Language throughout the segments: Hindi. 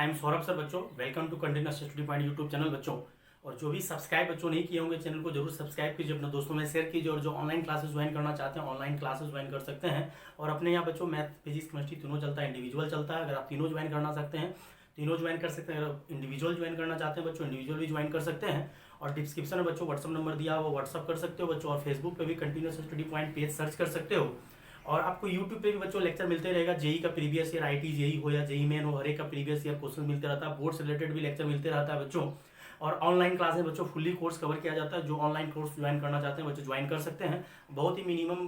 आई एम सौरभ सर बच्चों, welcome to continuous study point YouTube channel बच्चों। और जो भी सब्सक्राइब बच्चों नहीं किए होंगे चैनल को जरूर सब्सक्राइब कीजिए, अपने दोस्तों में शेयर कीजिए। और जो ऑनलाइन क्लासेस ज्वाइन करना चाहते हैं ऑनलाइन क्लासेस ज्वाइन कर सकते हैं। और अपने यहाँ बच्चों मैथ फिजिक्स केमिस्ट्री तीनों चलता है, इंडिविजुअल चलता है। अगर आप तीनों ज्वाइन करना चाहते हैं तीनों ज्वाइन कर सकते हैं। अगर इंडिविजुअल ज्वाइन करना चाहते हैं बच्चों इंडिविजुअल भी ज्वाइन कर सकते हैं। और डिस्क्रिप्शन में बच्चों व्हाट्सअप नंबर दिया हुआ व्हाट्सअप कर सकते हो बच्चों। और फेसबुक पे भी continuous study point page search कर सकते हो। और आपको यूट्यूब पे भी बच्चों लेक्चर मिलते रहेगा। जेई का प्रीवियस ईयर आईटी जेई हो या जेई मेन हो, हर एक का प्रीवियस ईयर क्वेश्चन मिलते रहता है। बोर्ड से रिलेटेड भी लेक्चर मिलते रहता है बच्चों। और ऑनलाइन क्लास में बच्चों फुल्ली कोर्स कवर किया जाता है। जो ऑनलाइन कोर्स ज्वाइन करना चाहते हैं बच्चों ज्वाइन कर सकते हैं। बहुत ही मिनिमम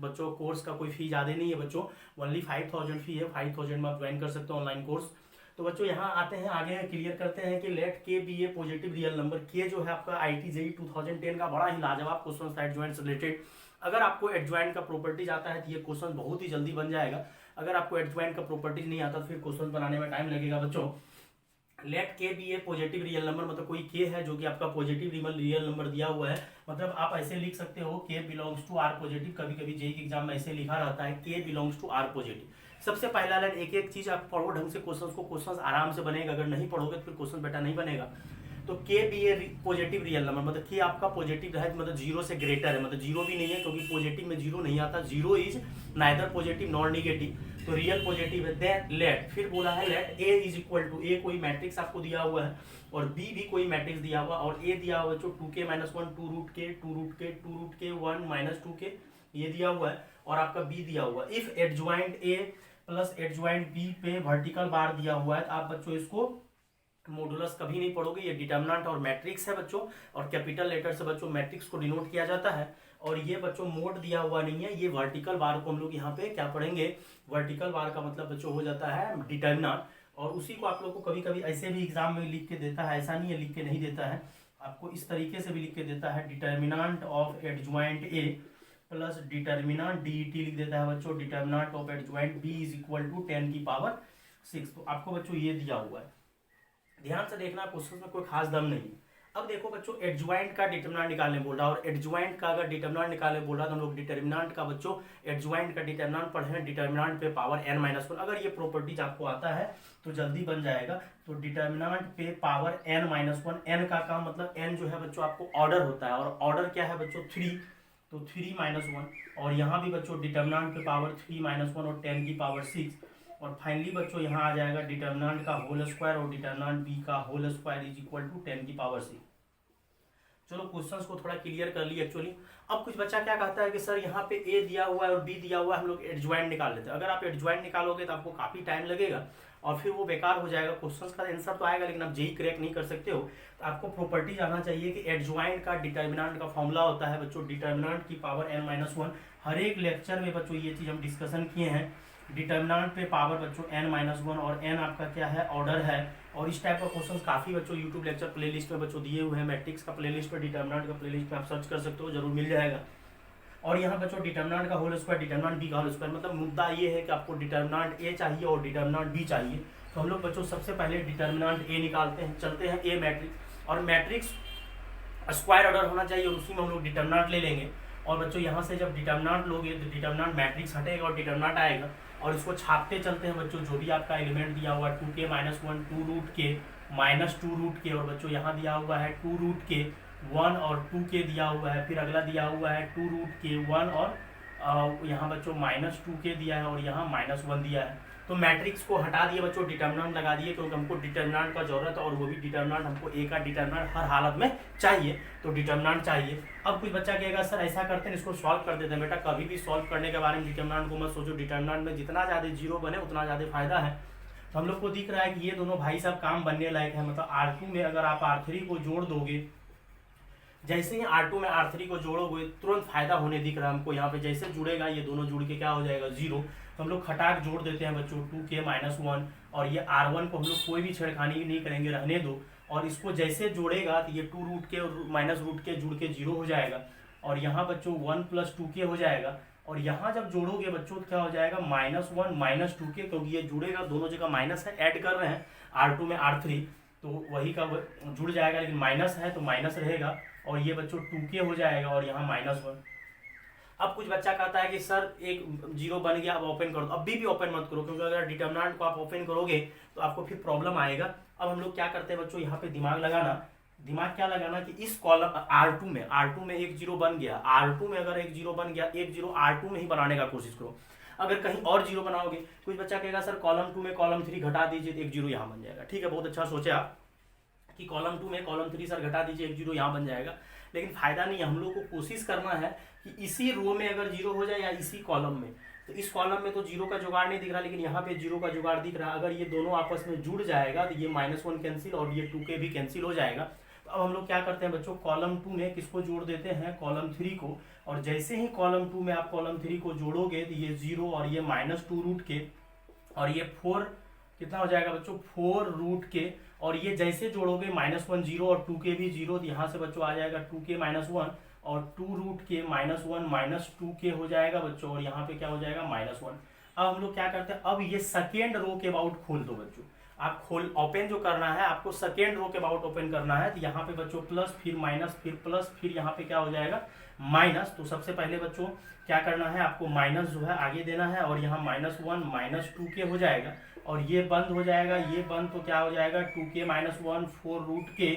बच्चों कोर्स का कोई फी ज़्यादा नहीं है बच्चों, ओनली 5000 फी है। 5000 में आप ज्वाइन कर सकते हो ऑनलाइन कोर्स। तो बच्चों यहाँ आते हैं आगे क्लियर करते हैं कि लेट के बी ए पॉजिटिव रियल नंबर। के जो है आपका आई टी जेई 2010 का बड़ा ही लाजवाब क्वेश्चन था एडजॉइंट से रिलेटेड। अगर आपको एडजॉइंट का प्रॉपर्टीज आता है तो ये क्वेश्चन बहुत ही जल्दी बन जाएगा। अगर आपको एडजॉइंट का प्रॉपर्टीज नहीं आता तो फिर क्वेश्चन बनाने में टाइम लगेगा बच्चों। लेट के बी ए पॉजिटिव रियल नंबर, मतलब कोई के है जो कि आपका पॉजिटिव रियल नंबर दिया हुआ है। मतलब आप ऐसे लिख सकते हो के बिलोंग्स टू आर पॉजिटिव। कभी कभी जेई के एग्जाम में ऐसे लिखा रहता है के बिलोंग्स टू आर पॉजिटिव। सबसे पहला लाइन एक एक चीज आप पढ़ो ढंग से क्वेश्चन आराम से बनेगा। अगर नहीं पढ़ोगे तो फिर क्वेश्चन बेटा नहीं बनेगा। तो के बी ए पॉजिटिव रियल नंबर, मतलब के आपका पॉजिटिव है, मतलब जीरो से ग्रेटर है, मतलब जीरो भी नहीं है क्योंकि पॉजिटिव में जीरो नहीं आता। Zero is neither positive nor negative, तो रियल पॉजिटिव है। देन लेट, फिर बोला है let A is equal to, A कोई मैट्रिक्स आपको दिया हुआ है और बी भी कोई मैट्रिक्स दिया हुआ और ए दिया हुआ है जो 2k - 1 2 रूट के 1 - 2k ये दिया हुआ है। और आपका बी दिया हुआ है। If adjoint A plus adjoint B पे वर्टिकल बार दिया हुआ है तो आप बच्चों इसको मॉडुलस कभी नहीं पढ़ोगे। ये डिटर्मिनेंट और मैट्रिक्स है बच्चों, और कैपिटल लेटर से बच्चों मैट्रिक्स को डिनोट किया जाता है। और ये बच्चों मोड दिया हुआ नहीं है, ये वर्टिकल बार को हम लोग यहाँ पे क्या पढ़ेंगे, वर्टिकल बार का मतलब बच्चों हो जाता है डिटर्मिनेंट। और उसी को आप लोग को कभी कभी ऐसे भी एग्जाम में लिख के देता है, ऐसा नहीं है लिख के नहीं देता है, आपको इस तरीके से भी लिख के देता है। Determinant of adjoint A plus determinant DET लिख देता है बच्चों। Determinant of adjoint B is equal to 10⁶। तो आपको बच्चों ये दिया हुआ है, ध्यान से देखना क्वेश्चन में कोई खास दम नहीं है। अब देखो बच्चों एडजॉइंट का डिटर्मिनेंट निकालने बोल रहा है, और एडजॉइंट का अगर डिटर्मिनेंट निकालने बोल रहा है तो हम लोग डिटर्मिनेंट का बच्चों एडजॉइंट का डिटर्मिनेंट पढ़े हैं। डिटर्मिनेंट पे पावर n-1, अगर ये प्रॉपर्टीज आपको आता है तो जल्दी बन जाएगा। तो डिटर्मिनेंट पे पावर n-1, n का काम मतलब n जो है बच्चों आपको ऑर्डर होता है, और ऑर्डर क्या है बच्चों 3, तो 3 - 1। और यहाँ भी बच्चों डिटर्मिनेंट पे पावर 3 - 1 और 10⁶। और फाइनली बच्चों यहाँ आ जाएगा डिटर्मिनेंट का होल स्क्वायर और डिटर्मिनेंट बी का whole square is equal to 10⁶। चलो क्वेश्चंस को थोड़ा क्लियर कर लिए एक्चुअली। अब कुछ बच्चा क्या कहता है कि सर यहाँ पे ए दिया हुआ है और बी दिया हुआ है, हम लोग एडजॉइंट निकाल लेते हैं। अगर आप एडजॉइंट निकालोगे तो आपको काफी टाइम लगेगा और फिर वो बेकार हो जाएगा। क्वेश्चंस का आंसर तो आएगा लेकिन आप जेई क्रैक नहीं कर सकते हो। तो आपको प्रॉपर्टी जाना चाहिए कि एडजॉइंट का डिटर्मिनेंट का फॉर्मूला होता है बच्चों डिटर्मिनेंट की पावर n-1। हर एक लेक्चर में बच्चों ये चीज हम डिस्कशन किए हैं। डिटर्मिनेंट पे पावर बच्चों n-1, और n आपका क्या है ऑर्डर है। और इस टाइप का क्वेश्चन काफी बच्चों यूट्यूब लेक्चर प्लेलिस्ट में बच्चों दिए हुए हैं। मैट्रिक्स का प्लेलिस्ट पे, डिटर्मिनेंट का प्लेलिस्ट पे आप सर्च कर सकते हो, जरूर मिल जाएगा। और यहाँ बच्चों डिटर्मिनेंट का होल स्क्वायर डिटर्मिनेंट बी का होल स्क्वायर, मतलब मुद्दा ये है कि आपको डिटर्मिनेंट ए चाहिए और डिटर्मिनेंट बी चाहिए। तो हम लोग बच्चों सबसे पहले डिटर्मिनेंट ए निकालते हैं। चलते हैं ए मैट्रिक्स, और मैट्रिक्स स्क्वायर ऑर्डर होना चाहिए और उसी में हम लोग डिटर्मिनेंट ले लेंगे। और बच्चों यहाँ से जब डिटर्मिनेंट लोगे तो डिटर्मिनेंट मैट्रिक्स हटेगा और डिटर्मिनेंट आएगा। और इसको छापते चलते हैं बच्चों, जो भी आपका एलिमेंट दिया हुआ है 2k - 1 2 रूट के -2 रूट के, और बच्चों यहाँ दिया हुआ है 2 रूट के 1 और 2k दिया हुआ है। फिर अगला दिया हुआ है 2 रूट के 1 और यहाँ बच्चों -2k दिया है और यहाँ -1 दिया है। तो मैट्रिक्स को हटा दिए बच्चों, डिटर्मिनेंट लगा दिए क्योंकि हमको डिटर्मिनेंट का जरूरत है, और वो भी डिटर्मिनेंट हमको ए का डिटर्मिनेंट हर हालत में चाहिए, तो डिटर्मिनेंट चाहिए। अब कुछ बच्चा कहेगा सर ऐसा करते हैं इसको सॉल्व कर देते हैं। बेटा कभी भी सॉल्व करने के बारे में डिटर्मिनेंट को मत सोचो। डिटर्मिनेंट में जितना ज़्यादा जीरो बने उतना ज़्यादा फायदा है। तो हम लोग को दिख रहा है कि ये दोनों भाई साहब काम बनने लायक है। मतलब R2 में अगर आप R3 को जोड़ दोगे, जैसे ही R2 में R3 को जोड़ोगे तुरंत फायदा होने दिख रहा है हमको। यहाँ पे जैसे जुड़ेगा ये दोनों जुड़ के क्या हो जाएगा 0। तो हम लोग खटाक जोड़ देते हैं बच्चों 2k - 1, और ये R1 को हम लोग कोई भी छेड़खानी नहीं करेंगे, रहने दो। और इसको जैसे जोड़ेगा तो ये 2 रूट के और -√k जुड़ के 0 हो जाएगा। और यहाँ बच्चों 1 + 2k हो जाएगा। और यहाँ जब जोड़ोगे बच्चों तो क्या हो जाएगा -1 - 2k, क्योंकि ये जुड़ेगा दोनों जगह माइनस है, ऐड कर रहे हैं R2 में R3, तो वही का जुड़ जाएगा, लेकिन माइनस है तो माइनस रहेगा। और ये बच्चों 2k हो जाएगा और यहाँ -1। अब कुछ बच्चा कहता है कि सर एक 0 बन गया, अब ओपन कर दो। अब भी ओपन मत करो, क्योंकि अगर डिटर्मिनेंट को आप ओपन करोगे तो आपको फिर प्रॉब्लम आएगा। अब हम लोग क्या करते हैं बच्चों, यहाँ पे दिमाग क्या लगाना कि इस कॉलम R2 में एक जीरो बन गया, R2 में अगर एक जीरो बन गया, एक जीरो R2 में ही बनाने का कोशिश करो। अगर कहीं और जीरो बनाओगे, कुछ बच्चा कहेगा सर कॉलम 2 में कॉलम 3 घटा दीजिए तो एक जीरो यहाँ बन जाएगा। ठीक है, बहुत अच्छा सोचे आप कि कॉलम 2 में कॉलम 3 सर घटा दीजिए, एक जीरो यहाँ बन जाएगा, लेकिन फायदा नहीं है। हम लोग को कोशिश करना है कि इसी रो में अगर जीरो हो जाए या इसी कॉलम में, तो इस कॉलम में तो जीरो का जुगाड़ नहीं दिख रहा, लेकिन यहाँ पे जीरो का जुगाड़ दिख रहा है। अगर ये दोनों आपस में जुड़ जाएगा तो ये -1 कैंसिल और ये 2k भी कैंसिल हो जाएगा। तो अब हम लोग क्या करते हैं बच्चों, कॉलम 2 में किसको जोड़ देते हैं, कॉलम 3 को। और जैसे ही कॉलम 2 में आप कॉलम 3 को जोड़ोगे तो ये 0 और ये -2√k और ये 4 कितना हो जाएगा बच्चों, 4√k। और ये जैसे जोड़ोगे -1 0 और 2k भी 0, तो यहाँ से बच्चों आ जाएगा 2k -1 और 2√k -1 -2k हो जाएगा बच्चों, और यहाँ पे क्या हो जाएगा -1। अब हम लोग क्या करते हैं, अब ये सेकेंड रो के अबाउट खोल दो बच्चों। आप ओपन जो करना है आपको सेकेंड रो के अबाउट ओपन करना है। तो यहाँ पे बच्चों प्लस, फिर माइनस, फिर प्लस, फिर यहाँ पे क्या हो जाएगा माइनस। तो सबसे पहले बच्चों क्या करना है, आपको माइनस जो है आगे देना है, और यहाँ -1 -2k हो जाएगा, और ये बंद हो जाएगा, ये बंद, तो क्या हो जाएगा 2k -1 4√k,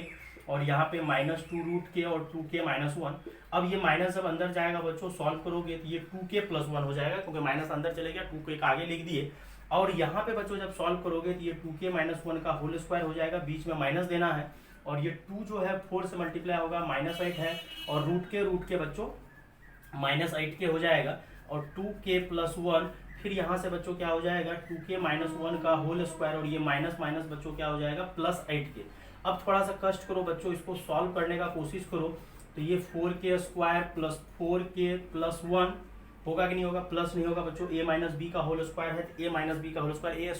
और यहाँ पे -2√k और 2k -1। अब ये माइनस जब अंदर जाएगा बच्चों, सॉल्व करोगे तो ये 2k + 1 हो जाएगा, क्योंकि माइनस अंदर चले गया, 2k का आगे लिख दिए। और यहाँ पे बच्चों जब सॉल्व करोगे तो ये 2k -1 का होल स्क्वायर हो जाएगा, बीच में माइनस देना है, और ये 2 जो है 4 से मल्टीप्लाई होगा, -8 है, और रूट के बच्चों -8k हो जाएगा, और 2k + 1, फिर यहाँ से बच्चों क्या हो जाएगा 2k -1 का होल स्क्वायर, और ये माइनस माइनस बच्चों क्या हो जाएगा +8k। अब थोड़ा सा कष्ट करो बच्चों, इसको सॉल्व करने का कोशिश करो। तो ये 4k² + 4k + 1 होगा कि नहीं होगा, प्लस नहीं होगा बच्चों, a - b का होल स्क्वायर है, तो a - b का whole square, a²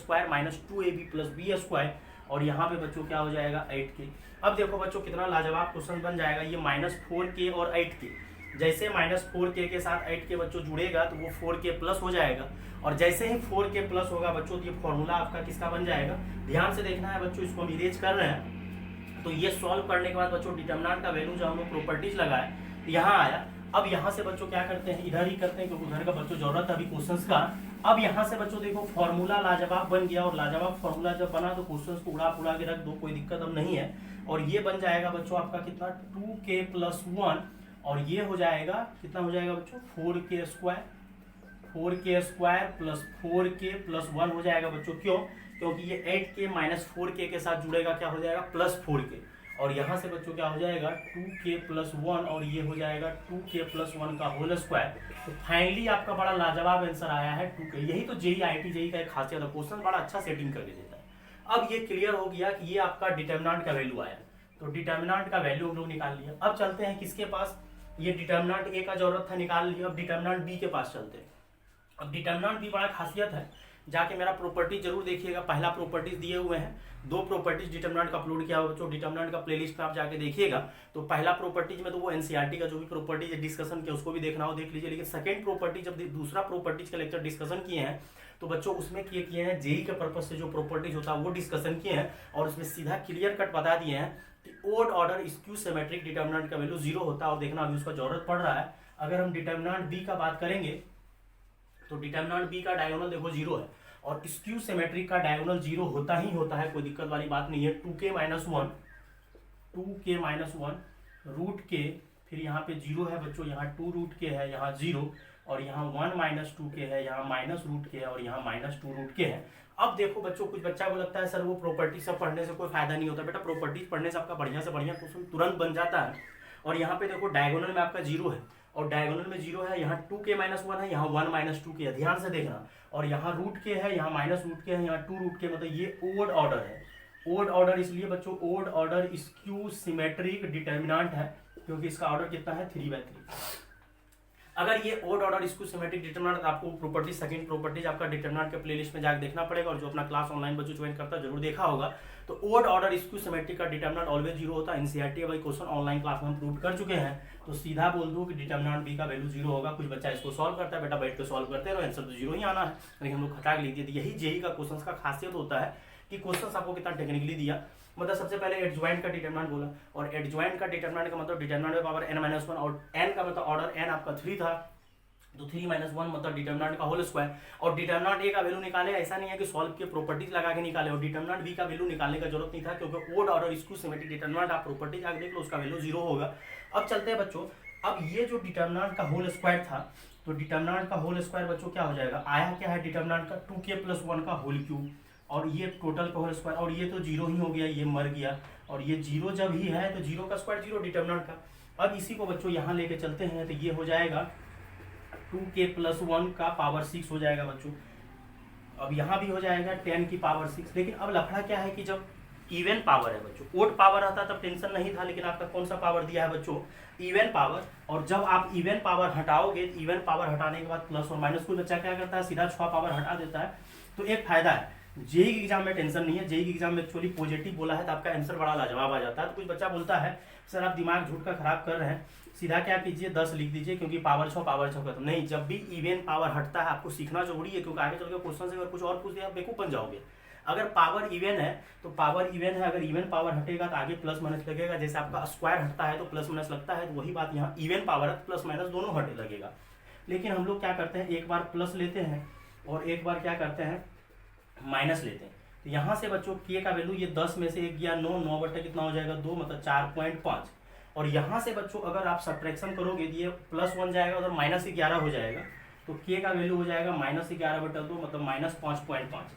- 2ab + b², और यहाँ पे बच्चों क्या हो जाएगा 8k। अब देखो बच्चों कितना लाजवाब क्वेश्चन बन जाएगा। ये -4k और 8k, जैसे -4k के साथ 8k बच्चों जुड़ेगा तो वो 4k प्लस हो जाएगा, और जैसे ही 4k प्लस होगा बच्चों तो ये फॉर्मूला आपका किसका बन जाएगा, ध्यान से देखना है बच्चों, इसको हम इरेज कर रहे हैं। तो ये सॉल्व करने के बाद बच्चों डिटरमिनेंट का वैल्यू जो हम लोग प्रॉपर्टीज लगाए यहाँ आया। अब यहाँ से बच्चों क्या करते हैं, इधर ही करते हैं, क्योंकि उधर का बच्चों जरूरत है अभी क्वेश्चंस का। अब यहाँ से बच्चों देखो फॉर्मूला लाजवाब बन गया, और लाजवाब फॉर्मूला जब बना तो क्वेश्चंस को उड़ा के रख दो, कोई दिक्कत अब नहीं है। और ये बन जाएगा बच्चों आपका कितना 2k + 1, और ये हो जाएगा कितना हो जाएगा बच्चों 4k² + 4k + 1 हो जाएगा बच्चों। क्यों, क्योंकि ये 8k - 4k के साथ जुड़ेगा, क्या हो जाएगा +4k, और यहाँ से बच्चों क्या हो जाएगा 2k + 1, और ये हो जाएगा 2k + 1 का होल स्क्वायर। तो फाइनली आपका बड़ा लाजवाब आंसर आया है 2k। यही तो जेई IIT जेई का एक खासियत है, क्वेश्चन बड़ा अच्छा सेटिंग करके देता है। अब ये क्लियर हो गया कि ये आपका डिटरमिनेंट का वैल्यू आया, तो डिटरमिनेंट का वैल्यू हम लोग निकाल लिया। अब चलते हैं किसके पास, ये डिटरमिनेंट ए का जरूरत था, निकाल लिया। अब डिटरमिनेंट बी के पास चलते हैं। अब डिटरमिनेंट बी बड़ा खासियत है, जाके मेरा प्रॉपर्टी जरूर देखिएगा, पहला प्रॉपर्टीज दिए हुए हैं, 2 प्रॉपर्टीज डिटरमिनेंट का अपलोड किया हुआ बच्चों, डिटरमिनेंट का प्लेलिस्ट में आप जाके देखिएगा। तो पहला प्रॉपर्टीज में तो वो एनसीईआरटी का जो भी प्रॉपर्टीज डिस्कशन किया उसको भी देखना हो देख लीजिए, लेकिन सेकंड प्रॉपर्टी जब दूसरा प्रॉपर्टीज का लेक्चर डिस्कशन किए हैं तो बच्चों उसमें किए हैं जेई के पर्पज से जो प्रॉपर्टीज होता है वो डिस्कशन किए हैं, और उसमें सीधा क्लियर कट बता दिए हैं कि odd order skew symmetric determinant का वैल्यू 0 होता है, और देखना अभी उसका जरूरत पड़ रहा है। अगर हम डिटरमिनेंट बी का बात करेंगे तो डिटरमिनेंट बी का डायगोनल देखो 0 है, और स्क्यू सिमेट्रिक का डायगोनल 0 होता ही होता है, कोई दिक्कत वाली बात नहीं है। 2k - 1 √k, फिर यहाँ पे 0 है बच्चों, यहाँ 2√k है, यहाँ 0, और यहाँ 1 - 2k है, यहाँ -√k है, और यहाँ -2√k है। अब देखो बच्चों, कुछ बच्चा को लगता है सर वो प्रॉपर्टी सब पढ़ने से कोई फायदा नहीं होता। बेटा प्रॉपर्टीज पढ़ने से आपका बढ़िया से बढ़िया क्वेश्चन तुरंत बन जाता है। और यहाँ पे देखो डायगोनल में आपका 0 है, और डायगोनल में 0 है, यहाँ 2k - 1 है, यहाँ 1 - 2k है, ध्यान से देखना, और यहाँ √k है, यहाँ -√k है, यहाँ 2√k, मतलब ये ओड ऑर्डर है। ओड ऑर्डर इसलिए बच्चों odd order skew symmetric determinant है, क्योंकि इसका ऑर्डर कितना है 3/3। अगर ये odd order skew symmetric determinant, आपको प्रॉपर्टी सेकंड प्रॉपर्टीज आपका डिटरमिनेंट के प्लेलिस्ट में जाकर देखना पड़ेगा, और जो अपना क्लास ऑनलाइन बच्चों ज्वाइन करता है जरूर देखा होगा। तो ओड ऑर्डर स्क्यू सिमेट्रिक का डिटरमिनेंट ऑलवेज 0 होता है। एनसीईआरटी वाली क्वेश्चन ऑनलाइन क्लास में हम प्रूव कर चुके हैं, तो सीधा बोल दूं कि डिटरमिनेंट बी का वैल्यू 0 होगा। कुछ बच्चा इसको सॉल्व करता है, बेटा बैठ के सॉल्व करते रहो, आंसर तो 0 ही आना है, लेकिन हम लोग हटा के लिख दिए। यही जेई का क्वेश्चन का खासियत होता है कि क्वेश्चन आपको कितना टेक्निकली दिया। मतलब सबसे पहले एडजॉइंट का डिटरमिनेंट बोला, और एडजॉइंट का डिटरमिनेंट का मतलब डिटरमिनेंट पावर n - 1, और n का मतलब ऑर्डर n आपका 3 था, तो 3 - 1 मतलब डिटर्मिनेंट का होल स्क्वायर। और डिटर्मिनेंट ए का वैल्यू निकाले, ऐसा नहीं है कि सॉल्व के प्रॉपर्टीज लगा के निकाले, और डिटर्मिनेंट बी का वैल्यू निकालने का जरूरत नहीं था, क्योंकि ओड और स्क्यू सिमेट्रिक डिटर्मिनेंट आप प्रॉपर्टीज आगे देख लो, उसका वैल्यू 0 होगा। अब चलते हैं बच्चों, अब ये जो डिटर्मिनेंट का होल स्क्वायर था, तो डिटर्मिनेंट का होल स्क्वायर बच्चों क्या हो जाएगा, आया क्या है डिटर्मिनेंट का 2k + 1 का होल क्यूब, और ये टोटल का होल स्क्वायर, और ये तो 0 ही हो गया, ये मर गया, और ये 0 जब ही है तो 0 का स्क्वायर 0 डिटर्मिनेंट का। अब इसी को बच्चों यहाँ लेके चलते हैं, तो ये हो जाएगा 2k + 1 का पावर 6 हो जाएगा बच्चों। अब यहाँ भी हो जाएगा 10 की पावर 6। लेकिन अब लफड़ा क्या है कि जब इवन पावर है बच्चों, ओड पावर आता तब टेंशन नहीं था, लेकिन आपका कौन सा पावर दिया है बच्चों, इवन पावर। और जब आप इवन पावर हटाओगे, तो इवन पावर हटाने के बाद प्लस और माइनस, कोई बच्चा क्या करता है सीधा 6 पावर हटा देता है। तो एक फायदा है, जेई की एग्जाम में टेंशन नहीं है, जेई की एग्जाम में एक्चुअली पॉजिटिव बोला है तो आपका आंसर बड़ा लाजवाब आ जाता है। तो कुछ बच्चा बोलता है सर आप दिमाग झूठ का खराब कर रहे हैं, सीधा क्या कीजिए 10 लिख दीजिए, क्योंकि पावर 6 खत्म। नहीं, जब भी इवन पावर हटता है आपको सीखना जरूरी है, क्योंकि आगे चल के क्वेश्चन से अगर कुछ और पूछ दिया आप बेवकूफ बन जाओगे। अगर पावर इवन है तो पावर इवन है, अगर इवन पावर हटेगा तो आगे प्लस माइनस लगेगा, जैसे आपका स्क्वायर हटता है तो प्लस माइनस लगता है, तो वही बात यहाँ इवन पावर है, प्लस माइनस दोनों हटे लगेगा। लेकिन हम लोग क्या करते हैं, एक बार प्लस लेते हैं और एक बार क्या करते हैं माइनस लेते हैं। तो यहाँ से बच्चों के का वैल्यू ये 10 में से 1 गया 9, 9 बटे कितना हो जाएगा 2, मतलब 4.5। और यहाँ से बच्चों अगर आप सब्ट्रैक्शन करोगे तो ये +1 जाएगा, उधर -11 हो जाएगा, तो के का वैल्यू हो जाएगा -11/2, मतलब -5.5।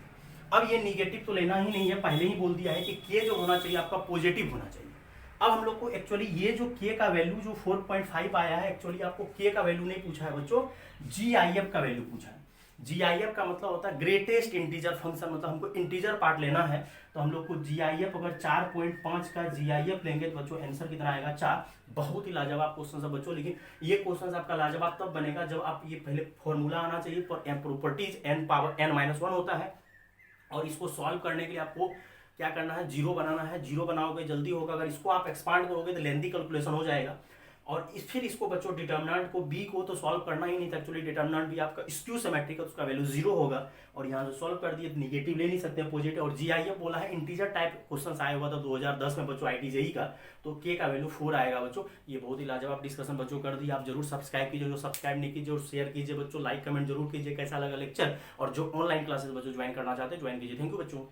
अब ये निगेटिव तो लेना ही नहीं है, पहले ही बोल दिया है कि के जो होना चाहिए आपका पॉजिटिव होना चाहिए। अब हम लोग को एक्चुअली ये जो के का वैल्यू जो 4.5 आया है, एक्चुअली आपको के का वैल्यू नहीं पूछा है बच्चों, GIF का वैल्यू पूछा है। GIF का मतलब होता है ग्रेटेस्ट इंटीजर फंक्शन, मतलब हमको इंटीजर पार्ट लेना है, तो हम लोग को GIF अगर 4.5 का GIF लेंगे तो बच्चों आंसर कितना आएगा 4। बहुत ही लाजवाब क्वेश्चन है बच्चों, लेकिन ये क्वेश्चन आपका लाजवाब तब बनेगा जब आप ये पहले फॉर्मूला आना चाहिए, प्रॉपर्टीज n-1 होता है, और इसको सॉल्व करने के लिए आपको क्या करना है, 0 बनाना है। 0 बनाओगे जल्दी होगा, अगर इसको आप एक्सपांड करोगे तो लेंथी कैलकुलेशन हो जाएगा। और फिर इसको बच्चों डिटर्मिनेंट को बी को तो सॉल्व करना ही नहीं था, एक्चुअली डिटर्मिनेंट भी आपका स्क्यू सिमेट्रिक है, उसका वैल्यू 0 होगा, और यहाँ से सॉल्व कर दिए, निगेटिव ले नहीं सकते पॉजिटिव। और GIF बोला है, इंटीजर टाइप क्वेश्चन आया हुआ था 2010 में बच्चों IIT-JEE का, तो के का वैल्यू 4 आएगा बच्चों। ये बहुत ही लाजवाब डिस्कशन बच्चों कर दी। आप जरूर सब्सक्राइब कीजिए, जो सब्सक्राइब नहीं कीजिए, और शेयर कीजिए बच्चों, लाइक कमेंट जरूर कीजिए कैसा लगा लेक्चर, और जो ऑनलाइन क्लासेस बच्चों ज्वाइन करना चाहते हैं ज्वाइन कीजिए। थैंक यू बच्चों।